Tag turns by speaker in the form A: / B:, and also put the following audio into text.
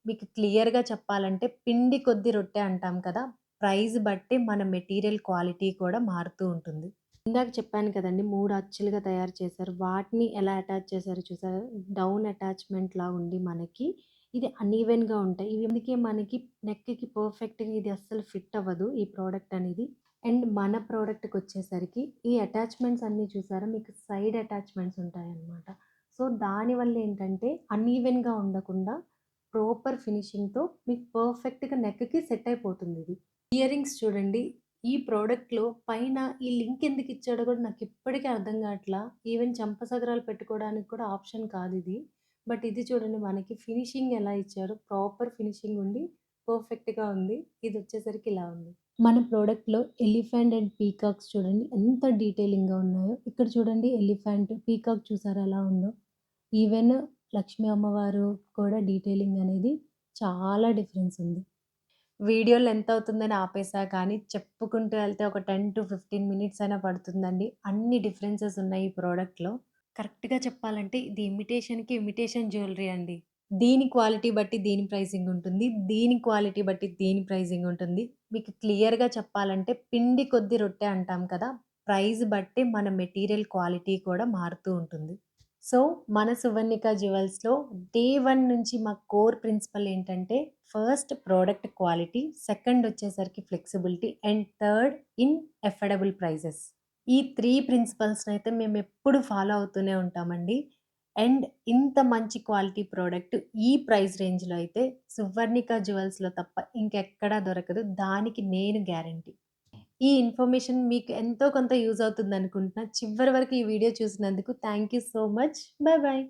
A: మీకు క్లియర్‌గా చెప్పాలంటే పిండి కొద్ది రొట్టె అంటాం కదా! ప్రైస్ బట్టి మన మెటీరియల్ క్వాలిటీ కూడా మారుతూ ఉంటుంది. ఇందాక చెప్పాను కదండీ! 3 అచ్చులుగా తయారు చేశారు. వాటిని ఎలా అటాచ్ చేశారో చూసారా? డౌన్ అటాచ్‌మెంట్‌లా ఉండి మనకి ఇది అన్‌ఈవెన్‌గా ఉంటాయి. ఇవి అందుకే మనకి నెక్‌కి పర్ఫెక్ట్‌గా ఇది అస్సలు ఫిట్ అవ్వదు ఈ ప్రోడక్ట్ అనేది. అండ్ మన ప్రోడక్ట్‌కొచ్చేసరికి ఈ అటాచ్‌మెంట్స్ అన్నీ చూసారా? మీకు సైడ్ అటాచ్‌మెంట్స్ ఉంటాయన్నమాట. సో, దానివల్ల ఏంటంటే అన్‌ఈవెన్‌గా ఉండకుండా ప్రాపర్ ఫినిషింగ్‌తో మీకు పర్ఫెక్ట్‌గా నెక్‌కి సెట్ అయిపోతుందిది. ఇయర్ రింగ్స్ చూడండి. ఈ ప్రొడక్ట్‌లో పైన ఈ లింక్ ఎందుకిచ్చాడో కూడా నాకిప్పటికి అర్థం కావట్లా. ఈవెన్ చెంపసగరాలు పెట్టుకోవడానికి కూడా ఆప్షన్ కాదిది. బట్ ఇది చూడండి మనకి ఫినిషింగ్ ఎలా ఇచ్చారో ప్రాపర్ ఫినిషింగ్ ఉండి పర్ఫెక్ట్‌గా ఉంది. ఇదొచ్చేసరికి ఇలా ఉంది. మన ప్రొడక్ట్‌లో ఎలిఫెంట్ అండ్ పీకాక్స్ చూడండి ఎంత డీటెయిలింగ్‌గా ఉన్నాయో. ఇక్కడ చూడండి ఎలిఫెంట్, పీకాక్ చూసారా ఎలా ఉందో. ఈవెన్ లక్ష్మీ అమ్మవారు కూడా డీటెయిలింగ్ అనేది చాలా డిఫరెన్స్ ఉంది. వీడియో లెంత్ అవుతుందని ఆపేసా కానీ, చెప్పుకుంటూ ఎళ్తే ఒక 10-15 మినిట్స్ అయినా పడుతుందండి. అన్ని డిఫరెన్సెస్ ఉన్నాయి ఈ ప్రొడక్ట్‌లో. కరెక్ట్‌గా చెప్పాలంటే ఇది ఇమిటేషన్‌కి ఇమిటేషన్ జ్యువెలరీ అండి. దీని క్వాలిటీ బట్టి దీని ప్రైసింగ్ ఉంటుంది. దీని క్వాలిటీ బట్టి దీని ప్రైసింగ్ ఉంటుంది. మీకు క్లియర్‌గా చెప్పాలంటే పిండి కొద్ది రొట్టె అంటాం కదా! ప్రైస్ బట్టి మన మెటీరియల్ క్వాలిటీ కూడా మారుతూ ఉంటుంది. సో, మన 'సువర్ణిక జ్యువెల్స్‌లో' డే 1 నుంచి మా కోర్ ప్రిన్సిపల్ ఏంటంటే, ఫస్ట్ ప్రొడక్ట్ క్వాలిటీ, సెకండ్ వచ్చేసరికి flexibility and third in affordable prices. ఈ 3 ప్రిన్సిపల్స్‌నైతే మేమెప్పుడు ఫాలో అవుతూనే ఉంటామండి. అండ్ ఇంత మంచి క్వాలిటీ ప్రొడక్ట్ ఈ ప్రైస్ రేంజ్‌లో అయితే 'సువర్ణిక జ్యువెల్స్‌లో' తప్ప ఇంకెక్కడా దొరకదు. దానికి నేను గ్యారంటీ. ఈ ఇన్ఫర్మేషన్ మీకు ఎంతో కొంత యూజ్ అవుతుందనుకుంటున్నా. చివరి వరకు ఈ వీడియో చూసినందుకు thank you so much. Bye bye.